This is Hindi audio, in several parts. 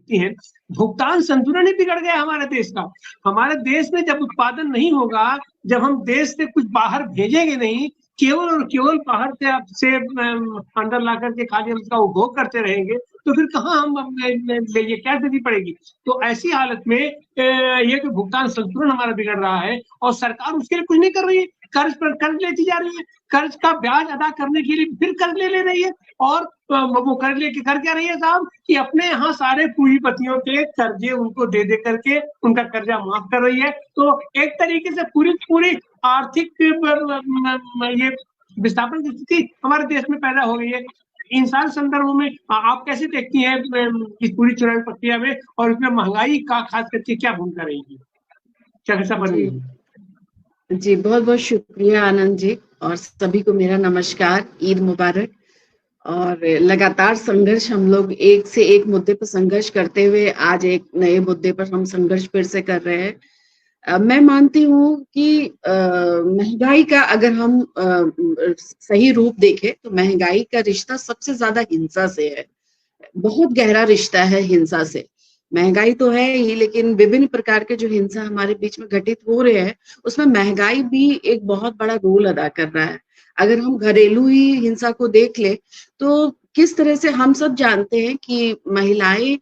दिखती हैं। भुगतान संतुलन ही बिगड़ गया हमारे देश का। हमारे देश में जब उत्पादन नहीं होगा, जब हम देश से कुछ बाहर भेजेंगे नहीं, केवल और केवल बाहर से अंदर ला करके खाली हम उसका उपभोग करते रहेंगे, तो फिर कहाँ हम ये क्या स्थिति पड़ेगी। तो ऐसी हालत में ये जो भुगतान संतुलन हमारा बिगड़ रहा है और सरकार उसके लिए कुछ नहीं कर रही है, कर्ज पर कर्ज लेती जा रही है, कर्ज का ब्याज अदा करने के लिए फिर कर्ज ले रही है, और वो कर्ज लेके कर क्या रही है साहब कि अपने यहाँ सारे पूंजीपतियों के कर्जे उनको दे दे करके उनका कर्जा माफ कर रही है। तो एक तरीके से पूरी पूरी आर्थिक ये विस्थापन की स्थिति हमारे देश में पैदा हो गई है। इन सारे संदर्भों में आप कैसे देखती हैं इस पूरी चुनावी प्रक्रिया में, और इसमें महंगाई का खास करके क्या भूमिका रहेगी, कैसा बनेगी? जी बहुत बहुत शुक्रिया आनंद जी, और सभी को मेरा नमस्कार, ईद मुबारक। और लगातार संघर्ष, हम लोग एक से एक मुद्दे पर संघर्ष करते हुए आज एक नए मुद्दे पर हम संघर्ष फिर से कर रहे हैं। मैं मानती हूँ कि महंगाई का अगर हम सही रूप देखें तो महंगाई का रिश्ता सबसे ज्यादा हिंसा से है, बहुत गहरा रिश्ता है हिंसा से। महंगाई तो है ही, लेकिन विभिन्न प्रकार के जो हिंसा हमारे बीच में घटित हो रहे हैं उसमें महंगाई भी एक बहुत बड़ा रोल अदा कर रहा है। अगर हम घरेलू ही हिंसा को देख ले तो किस तरह से हम सब जानते हैं कि महिलाएं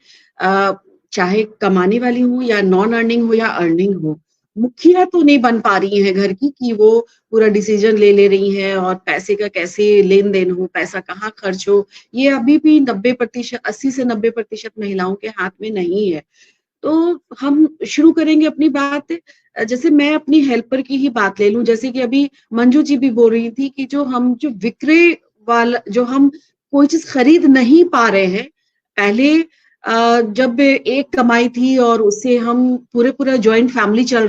चाहे कमाने वाली हो या नॉन अर्निंग हो या अर्निंग हो, मुखिया तो नहीं बन पा रही है घर की कि वो पूरा डिसीजन ले रही है और पैसे का कैसे लेन देन हो, पैसा कहाँ खर्च हो, ये अभी भी 90%, 80 से 90% महिलाओं के हाथ में नहीं है। तो हम शुरू करेंगे अपनी बात, जैसे मैं अपनी हेल्पर की ही बात ले लूं, जैसे कि अभी मंजू जी भी बोल रही थी कि जो विक्रय वाला, जो हम कोई चीज खरीद नहीं पा रहे हैं, पहले जब एक कमाई थी और उससे हम पूरा जॉइंट फैमिली चल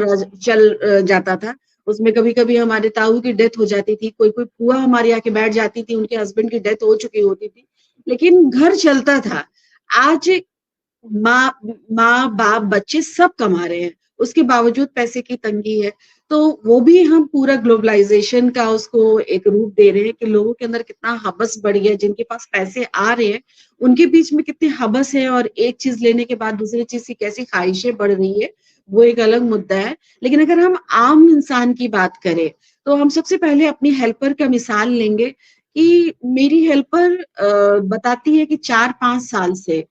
जाता था, उसमें कभी कभी हमारे ताऊ की डेथ हो जाती थी, कोई फुआ हमारे आके बैठ जाती थी, उनके हस्बैंड की डेथ हो चुकी होती थी, लेकिन घर चलता था। आज माँ बाप बच्चे सब कमा रहे हैं, उसके बावजूद पैसे की तंगी है। तो वो भी हम पूरा ग्लोबलाइजेशन का उसको एक रूप दे रहे हैं कि लोगों के अंदर कितना हवस बढ़ गया, जिनके पास पैसे आ रहे हैं उनके बीच में कितनी हवस है, और एक चीज लेने के बाद दूसरी चीज की कैसी ख्वाहिशें बढ़ रही है, वो एक अलग मुद्दा है। लेकिन अगर हम आम इंसान की बात करें तो हम सबसे पहले अपनी हेल्पर का मिसाल लेंगे कि मेरी हेल्पर बताती है कि 4-5 साल से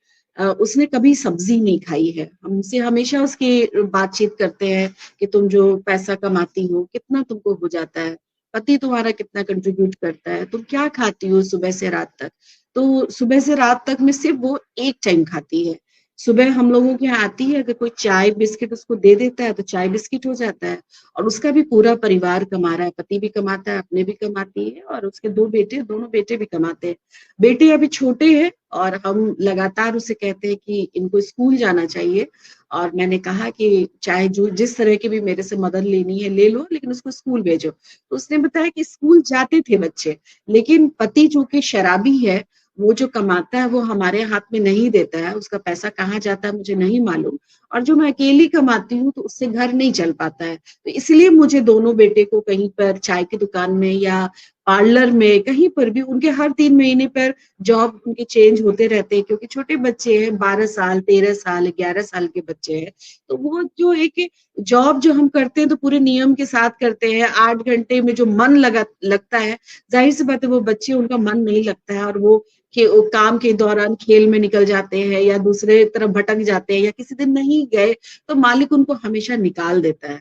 उसने कभी सब्जी नहीं खाई है। हमसे हमेशा उसकी बातचीत करते हैं कि तुम जो पैसा कमाती हो कितना तुमको हो जाता है, पति तुम्हारा कितना कंट्रीब्यूट करता है, तुम क्या खाती हो सुबह से रात तक। तो सुबह से रात तक में सिर्फ वो एक टाइम खाती है। सुबह हम लोगों के यहाँ आती है, अगर कोई चाय बिस्किट उसको दे देता है तो चाय बिस्किट हो जाता है, और उसका भी पूरा परिवार कमा रहा है, पति भी कमाता है, अपने भी कमाती है, और उसके दोनों बेटे भी कमाते हैं। बेटे अभी छोटे हैं और हम लगातार उसे कहते हैं कि इनको स्कूल जाना चाहिए, और मैंने कहा कि चाहे जो जिस तरह की भी मेरे से मदद लेनी है ले लो, लेकिन उसको स्कूल भेजो। तो उसने बताया कि स्कूल जाते थे बच्चे, लेकिन पति जो कि शराबी है, वो जो कमाता है वो हमारे हाथ में नहीं देता है, उसका पैसा कहाँ जाता है मुझे नहीं मालूम, और जो मैं अकेली कमाती हूँ तो उससे घर नहीं चल पाता है। तो इसलिए मुझे दोनों बेटे को कहीं पर चाय की दुकान में या पार्लर में कहीं पर भी, उनके हर 3 महीने पर जॉब उनके चेंज होते रहते हैं, क्योंकि छोटे बच्चे हैं, 12 साल 13 साल 11 साल के बच्चे हैं। तो वो जो एक जॉब जो हम करते हैं तो पूरे नियम के साथ करते हैं, 8 घंटे में जो मन लगता है, जाहिर सी बात है वो बच्चे, उनका मन नहीं लगता है, और वो काम के दौरान खेल में निकल जाते हैं या दूसरे तरफ भटक जाते हैं, या किसी दिन नहीं गए तो मालिक उनको हमेशा निकाल देता है।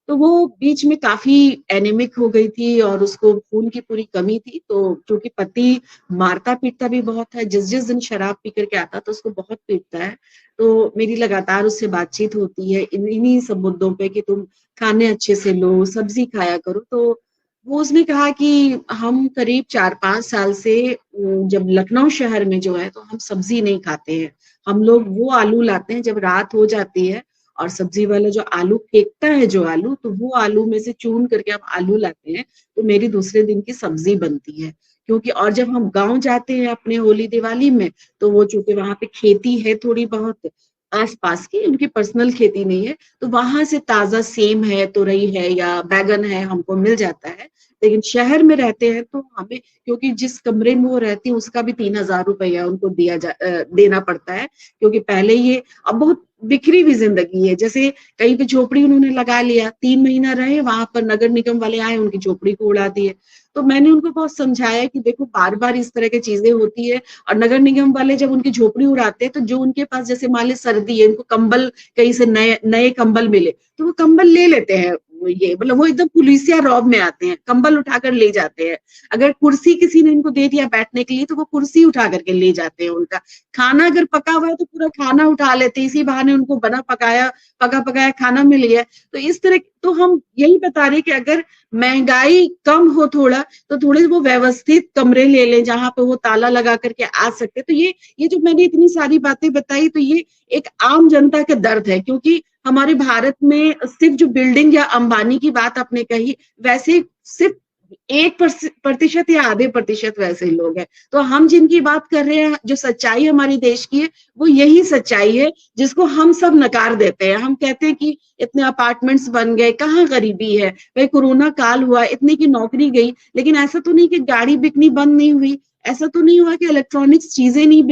तो वो बीच में काफी एनेमिक हो गई थी और उसको खून की पूरी कमी थी। तो क्योंकि पति मारता पीटता भी बहुत है, जिस जिस दिन शराब पी करके आता तो उसको बहुत पीटता है, तो मेरी लगातार उससे बातचीत होती है इन्हीं सब मुद्दों पे कि तुम खाने अच्छे से लो, सब्जी खाया करो। तो वो उसने कहा कि हम करीब 4-5 साल से जब लखनऊ शहर में जो है तो हम सब्जी नहीं खाते हैं। हम लोग वो आलू लाते हैं जब रात हो जाती है, और सब्जी वाला जो आलू फेंकता है जो आलू, तो वो आलू में से चून करके हम आलू लाते हैं, तो मेरी दूसरे दिन की सब्जी बनती है। क्योंकि और जब हम गांव जाते हैं अपने होली दिवाली में, तो वो चूंकि वहां पे खेती है थोड़ी बहुत आसपास की, उनकी पर्सनल खेती नहीं है, तो वहां से ताजा सेम है, तुरई है या बैगन है हमको मिल जाता है। लेकिन शहर में रहते हैं तो हमें, क्योंकि जिस कमरे में वो रहती है उसका भी 3,000 रुपया उनको देना पड़ता है, क्योंकि पहले ये, अब बहुत बिखरी हुई जिंदगी है। जैसे कहीं पे झोपड़ी उन्होंने लगा लिया, 3 महीना रहे वहां पर, नगर निगम वाले आए, उनकी झोपड़ी को उड़ा दिए। तो मैंने उनको बहुत समझाया कि देखो बार बार इस तरह की चीजें होती है, और नगर निगम वाले जब उनकी झोपड़ी उड़ाते हैं तो जो उनके पास, जैसे मान ली सर्दी है, उनको कंबल कहीं से नए नए कंबल मिले तो वो कंबल ले लेते हैं। ये मतलब वो एकदम पुलिसिया रौब में आते हैं, कंबल उठाकर ले जाते हैं। अगर कुर्सी किसी ने इनको दे दिया बैठने के लिए तो वो कुर्सी उठा करके ले जाते हैं उनका। खाना अगर पका हुआ है तो पूरा खाना उठा लेते हैं, इसी बहाने उनको पका पकाया खाना मिल गया। तो इस तरह, तो हम यही बता रहे कि अगर महंगाई कम हो थोड़ा, तो थोड़े वो व्यवस्थित कमरे ले लें जहां पे वो ताला लगा करके आ सकते। तो ये जो मैंने इतनी सारी बातें बताई, तो ये एक आम जनता के दर्द है, क्योंकि हमारे भारत में सिर्फ जो बिल्डिंग या अंबानी की बात आपने कही, वैसे सिर्फ 1% या आधे प्रतिशत वैसे लोग हैं। तो हम जिनकी बात कर रहे हैं, जो सच्चाई हमारे देश की है, वो यही सच्चाई है जिसको हम सब नकार देते हैं। हम कहते हैं कि इतने अपार्टमेंट्स बन गए, कहाँ गरीबी है, भाई कोरोना काल हुआ, इतने की नौकरी गई, लेकिन ऐसा तो नहीं कि गाड़ी बिकनी बंद नहीं हुई, ऐसा तो नहीं हुआ कि इलेक्ट्रॉनिक्स चीजें नहीं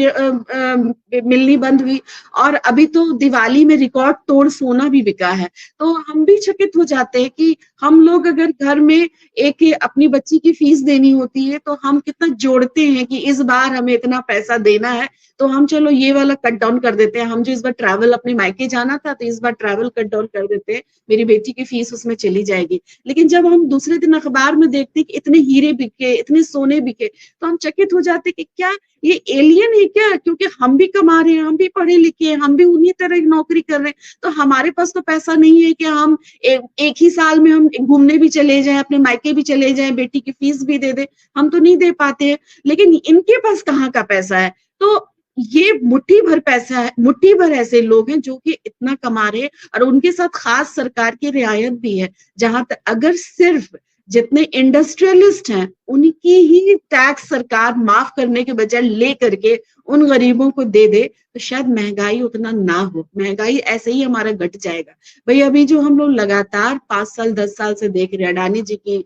मिलनी बंद हुई, और अभी तो दिवाली में रिकॉर्ड तोड़ सोना भी बिका है। तो हम भी चकित हो जाते हैं कि हम लोग अगर घर में एक अपनी बच्ची की फीस देनी होती है तो हम कितना जोड़ते हैं कि इस बार हमें इतना पैसा देना है, तो हम चलो ये वाला कट डाउन कर देते हैं। हम जो इस बार ट्रैवल, अपने मायके जाना था तो इस बार ट्रैवल कट डाउन कर देते हैं, मेरी बेटी की फीस उसमें चली जाएगी। लेकिन जब हम दूसरे दिन अखबार में देखते हैं कि इतने हीरे बिके, इतने सोने बिके, तो हम चकित हो जाते कि क्या ये एलियन है क्या? क्योंकि हम भी कमा रहे हैं, हम भी पढ़े लिखे हैं, हम भी उन्हीं तरह की नौकरी कर रहे हैं, तो हमारे पास तो पैसा नहीं है कि हम एक ही साल में हम घूमने भी चले जाएं, अपने मायके भी चले जाएं, बेटी की फीस भी दे दे। हम तो नहीं दे पाते हैं, लेकिन इनके पास कहाँ का पैसा है? तो ये मुट्ठी भर पैसा है, मुट्ठी भर ऐसे लोग हैं जो कि इतना कमा रहे हैं, और उनके साथ खास सरकार की रियायत भी है, जहां तक अगर सिर्फ जितने इंडस्ट्रियलिस्ट हैं उनकी ही टैक्स सरकार माफ करने के बजाय ले करके उन गरीबों को दे दे, तो शायद महंगाई उतना ना हो। महंगाई ऐसे ही हमारा घट जाएगा। भाई अभी जो हम लोग लगातार 5 साल 10 साल से देख रहे हैं, अडानी जी की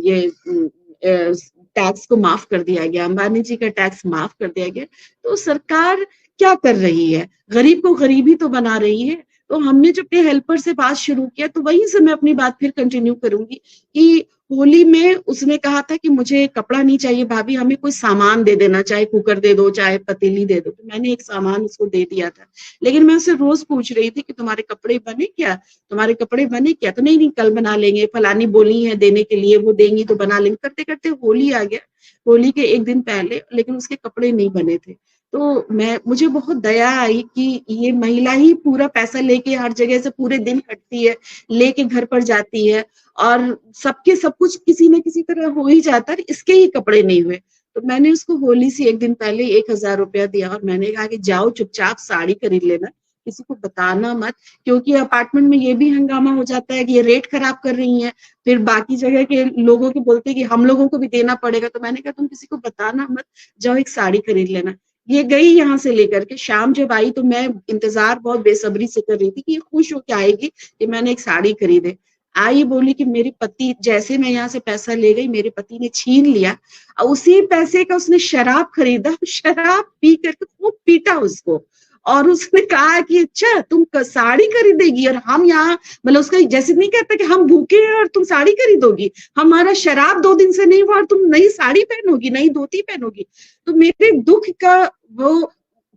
ये टैक्स को माफ कर दिया गया, अंबानी जी का टैक्स माफ कर दिया गया, तो सरकार क्या कर रही है? गरीब को गरीबी तो बना रही है। तो हमने जब अपने हेल्पर से बात शुरू किया, तो वहीं से मैं अपनी बात फिर कंटिन्यू करूंगी कि होली में उसने कहा था कि मुझे कपड़ा नहीं चाहिए भाभी, हमें कोई सामान दे देना, चाहे कुकर दे दो, चाहे पतीली दे दो। तो मैंने एक सामान उसको दे दिया था, लेकिन मैं उससे रोज पूछ रही थी कि तुम्हारे कपड़े बने क्या, तुम्हारे कपड़े बने क्या? तो नहीं कल बना लेंगे, फलानी बोली है देने के लिए, वो देंगी तो बना लेंगे। करते करते होली आ गया, होली के एक दिन पहले, लेकिन उसके कपड़े नहीं बने थे। तो मुझे बहुत दया आई कि ये महिला ही पूरा पैसा लेके हर जगह से पूरे दिन खटती है, लेके घर पर जाती है, और सबके सब कुछ किसी न किसी तरह हो ही जाता है, इसके ही कपड़े नहीं हुए। तो मैंने उसको होली से एक दिन पहले 1,000 रुपया दिया, और मैंने कहा कि जाओ चुपचाप साड़ी खरीद लेना, किसी को बताना मत, क्योंकि अपार्टमेंट में ये भी हंगामा हो जाता है कि ये रेट खराब कर रही हैं, फिर बाकी जगह के लोगों के बोलते हैं कि हम लोगों को भी देना पड़ेगा। तो मैंने कहा तुम किसी को बताना मत, जाओ एक साड़ी खरीद लेना। ये गई यहाँ से लेकर के, शाम जब आई तो मैं इंतजार बहुत बेसब्री से कर रही थी कि ये खुश होके आएगी कि मैंने एक साड़ी खरीदे। आई, बोली कि मेरे पति, जैसे मैं यहाँ से पैसा ले गई मेरे पति ने छीन लिया, और उसी पैसे का उसने शराब खरीदा, शराब पी करके खूब पीटा उसको, और उसने कहा कि अच्छा तुम साड़ी खरीदेगी, और हम यहाँ, मतलब उसका जैसे नहीं कहता कि हम भूखे हैं और तुम साड़ी खरीदोगी, हमारा शराब 2 दिन से नहीं हुआ और तुम नई साड़ी पहनोगी, नई धोती पहनोगी। तो मेरे दुख का वो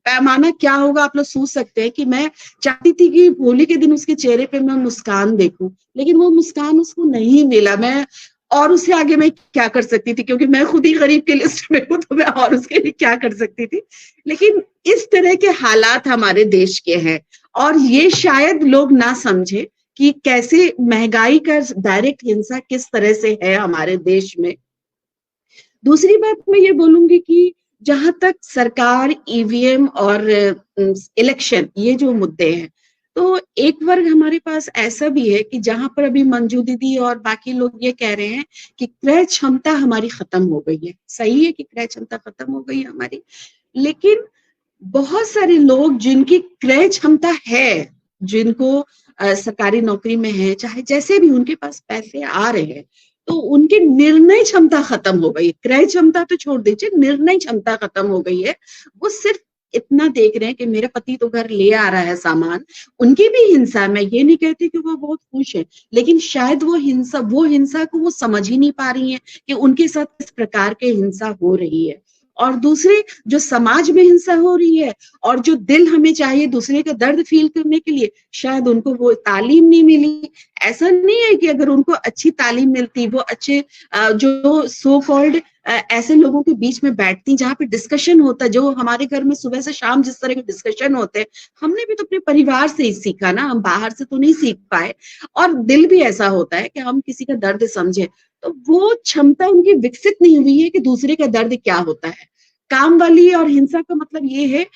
पैमाना क्या होगा आप लोग सोच सकते हैं कि मैं चाहती थी कि होली के दिन उसके चेहरे पे मैं मुस्कान देखूं, लेकिन वो मुस्कान उसको नहीं मिला। मैं और उससे आगे मैं क्या कर सकती थी, क्योंकि मैं खुद ही गरीब की लिस्ट में हूँ, तो मैं और उसके लिए क्या कर सकती थी। लेकिन इस तरह के हालात हमारे देश के हैं, और ये शायद लोग ना समझे कि कैसे महंगाई का डायरेक्ट हिंसा किस तरह से है हमारे देश में। दूसरी बात मैं ये बोलूंगी कि जहां तक सरकार, ईवीएम और इलेक्शन, ये जो मुद्दे हैं, तो एक वर्ग हमारे पास ऐसा भी है कि जहां पर अभी मंजू दीदी और बाकी लोग ये कह रहे हैं कि क्रय क्षमता हमारी खत्म हो गई है। सही है कि क्रय क्षमता खत्म हो गई है हमारी, लेकिन बहुत सारे लोग जिनकी क्रय क्षमता है, जिनको सरकारी नौकरी में है, चाहे जैसे भी उनके पास पैसे आ रहे हैं, तो उनकी निर्णय क्षमता खत्म हो गई, क्रय क्षमता तो छोड़ दीजिए, निर्णय क्षमता खत्म हो गई है। वो सिर्फ इतना देख रहे हैं कि मेरा पति तो घर ले आ रहा है सामान। उनकी भी हिंसा, मैं ये नहीं कहती कि वो बहुत खुश है, लेकिन शायद वो हिंसा को वो समझ ही नहीं पा रही है कि उनके साथ किस प्रकार की हिंसा हो रही है। और दूसरी जो समाज में हिंसा हो रही है, और जो दिल हमें चाहिए दूसरे का दर्द फील करने के लिए, शायद उनको वो तालीम नहीं मिली। ऐसा नहीं है कि अगर उनको अच्छी तालीम मिलती, वो अच्छे जो सो कॉल्ड ऐसे लोगों के बीच में बैठती जहाँ पे डिस्कशन होता है, जो हमारे घर में सुबह से शाम जिस तरह के डिस्कशन होते हैं, हमने भी तो अपने परिवार से ही सीखा ना, हम बाहर से तो नहीं सीख पाए। और दिल भी ऐसा होता है कि हम किसी का दर्द समझे, तो वो क्षमता उनकी विकसित नहीं हुई है कि दूसरे का दर्द क्या होता है। काम वाली और हिंसा का मतलब ये है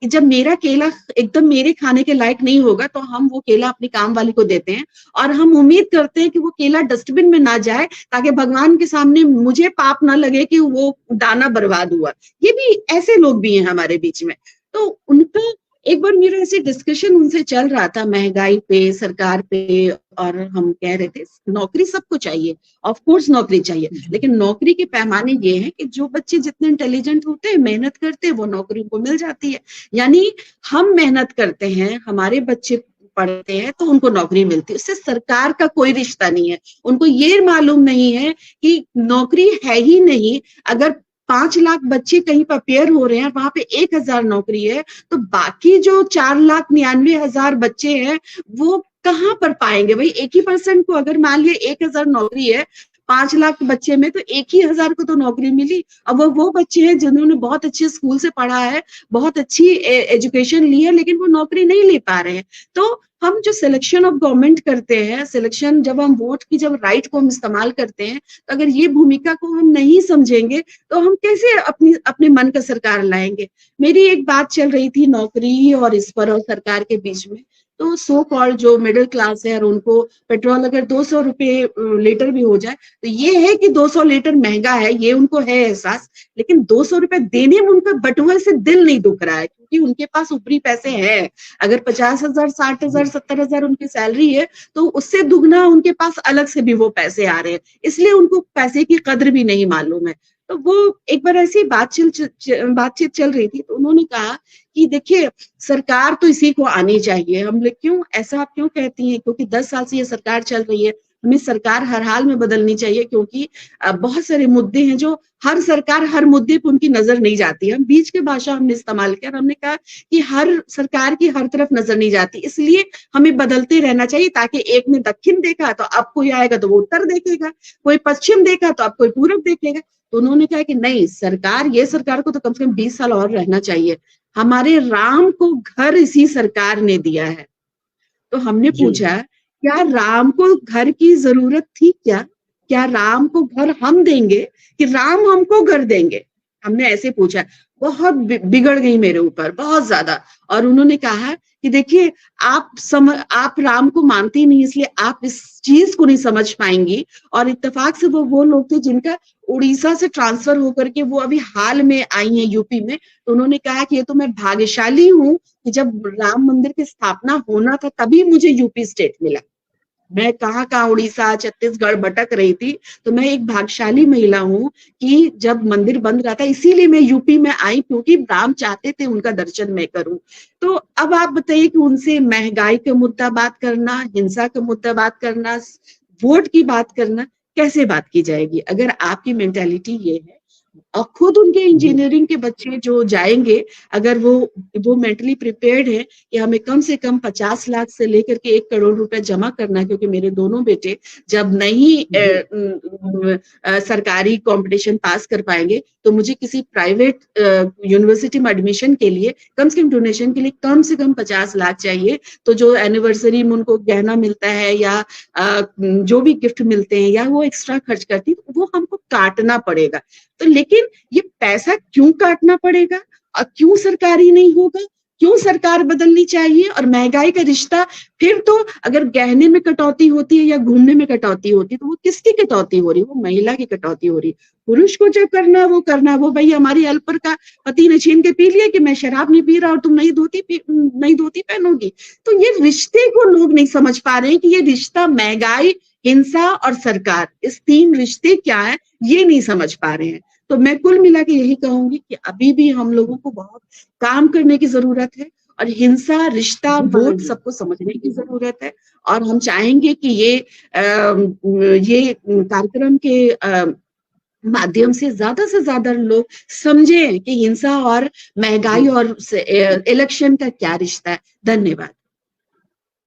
कि जब मेरा केला एकदम मेरे खाने के लायक नहीं होगा, तो हम वो केला अपनी काम वाली को देते हैं, और हम उम्मीद करते हैं कि वो केला डस्टबिन में ना जाए, ताकि भगवान के सामने मुझे पाप ना लगे कि वो दाना बर्बाद हुआ। ये भी ऐसे लोग भी हैं हमारे बीच में। तो उनका एक बार मेरा ऐसे डिस्कशन उनसे चल रहा था महंगाई पे, सरकार पे, और हम कह रहे थे नौकरी सबको चाहिए, ऑफ कोर्स नौकरी चाहिए, लेकिन नौकरी के पैमाने ये है कि जो बच्चे जितने इंटेलिजेंट होते हैं, मेहनत करते हैं, वो नौकरी उनको मिल जाती है। यानी हम मेहनत करते हैं, हमारे बच्चे पढ़ते हैं, तो उनको नौकरी मिलती है। उससे सरकार का कोई रिश्ता नहीं है। उनको ये मालूम नहीं है कि नौकरी है ही नहीं। अगर 5 लाख बच्चे कहीं पर पेयर हो रहे हैं, वहां पे 1,000 नौकरी है, तो बाकी जो 4,99,000 बच्चे हैं, वो कहाँ पर पाएंगे भाई? 1% को अगर मान लिया 1,000 नौकरी है 5 लाख बच्चे में, तो 1,000 को तो नौकरी मिली। अब वो बच्चे हैं जिन्होंने बहुत अच्छे स्कूल से पढ़ा है, बहुत अच्छी एजुकेशन ली है, लेकिन वो नौकरी नहीं ले पा रहे हैं। तो हम जो सिलेक्शन ऑफ गवर्नमेंट करते हैं, सिलेक्शन जब हम वोट की जब राइट को हम इस्तेमाल करते हैं, तो अगर ये भूमिका को हम नहीं समझेंगे, तो हम कैसे अपने मन का सरकार लाएंगे? मेरी एक बात चल रही थी नौकरी और इस पर और सरकार के बीच में। तो सो कॉल्ड जो मिडिल क्लास है, और उनको पेट्रोल अगर 200 रुपए लीटर भी हो जाए, तो ये है कि 200 लीटर महंगा है, ये उनको है एहसास, लेकिन 200 रुपए देने में उनका बटुए से दिल नहीं दुख रहा है, क्योंकि उनके पास ऊपरी पैसे हैं। अगर 50,000, 60,000, 70,000 उनकी सैलरी है, तो उससे दुगना उनके पास अलग से भी वो पैसे आ रहे हैं, इसलिए उनको पैसे की कद्र भी नहीं मालूम है। तो वो एक बार ऐसी बातचीत चल रही थी, तो उन्होंने कहा कि देखिए, सरकार तो इसी को आनी चाहिए। हम लोग क्यों ऐसा आप क्यों कहती हैं? क्योंकि 10 साल से ये सरकार चल रही है, हमें सरकार हर हाल में बदलनी चाहिए, क्योंकि बहुत सारे मुद्दे हैं जो हर सरकार हर मुद्दे पर उनकी नजर नहीं जाती। हम बीच की भाषा हमने इस्तेमाल किया, हमने कहा कि हर सरकार की हर तरफ नजर नहीं जाती, इसलिए हमें बदलते रहना चाहिए, ताकि एक ने दक्षिण देखा तो अब कोई आएगा तो वो उत्तर देखेगा, कोई पश्चिम देखा तो अब कोई पूरब देखेगा। तो उन्होंने कहा कि नहीं, ये सरकार को तो कम से कम 20 साल और रहना चाहिए। हमारे राम को घर इसी सरकार ने दिया है। तो हमने पूछा, क्या राम को घर की जरूरत थी? क्या राम को घर हम देंगे कि राम हमको घर देंगे? हमने ऐसे पूछा। बहुत बिगड़ गई मेरे ऊपर, बहुत ज्यादा। और उन्होंने कहा कि देखिए, आप राम को मानती नहीं, इसलिए आप इस चीज को नहीं समझ पाएंगी। और इत्तेफाक से वो लोग थे जिनका उड़ीसा से ट्रांसफर होकर के वो अभी हाल में आई हैं यूपी में। तो उन्होंने कहा कि ये तो मैं भाग्यशाली हूँ कि जब राम मंदिर की स्थापना होना था तभी मुझे यूपी स्टेट मिला। मैं कहाँ उड़ीसा, छत्तीसगढ़ भटक रही थी, तो मैं एक भाग्यशाली महिला हूँ कि जब मंदिर बन रहा था, इसीलिए मैं यूपी में आई, क्योंकि राम चाहते थे उनका दर्शन मैं करूं। तो अब आप बताइए कि उनसे महंगाई का मुद्दा बात करना, हिंसा का मुद्दा बात करना, वोट की बात करना, कैसे बात की जाएगी अगर आपकी मेंटालिटी ये है? और खुद उनके इंजीनियरिंग के बच्चे जो जाएंगे, अगर वो मेंटली प्रिपेयर्ड है कि हमें कम से कम 50 लाख से लेकर के 1 करोड़ रुपए जमा करना है, क्योंकि मेरे दोनों बेटे जब नहीं सरकारी कंपटीशन पास कर पाएंगे, तो मुझे किसी प्राइवेट यूनिवर्सिटी में एडमिशन के लिए कम से कम डोनेशन के लिए कम से कम 50 लाख चाहिए। तो जो एनिवर्सरी में उनको गहना मिलता है या जो भी गिफ्ट मिलते हैं या वो एक्स्ट्रा खर्च करती है, वो हमको काटना पड़ेगा। तो लेकिन ये पैसा क्यों काटना पड़ेगा और क्यों सरकारी नहीं होगा? क्यों सरकार बदलनी चाहिए? और महंगाई का रिश्ता फिर तो अगर गहने में कटौती होती है या घूमने में कटौती होती है, तो वो किसकी कटौती हो रही है? वो महिला की कटौती हो रही है। पुरुष को जो करना वो भाई हमारी हेल्पर का पति ने छीन के पी लिया कि मैं शराब नहीं पी रहा और तुम नई धोती पहनोगी। तो ये रिश्ते को लोग नहीं समझ पा रहे हैं कि ये रिश्ता महंगाई हिंसा और सरकार, इस तीन रिश्ते क्या है ये नहीं समझ पा रहे हैं। तो मैं कुल मिला के यही कहूंगी कि अभी भी हम लोगों को बहुत काम करने की जरूरत है और हिंसा, रिश्ता, वोट सबको समझने की जरूरत है। और हम चाहेंगे कि ये कार्यक्रम के माध्यम से ज्यादा लोग समझें कि हिंसा और महंगाई और इलेक्शन का क्या रिश्ता है। धन्यवाद।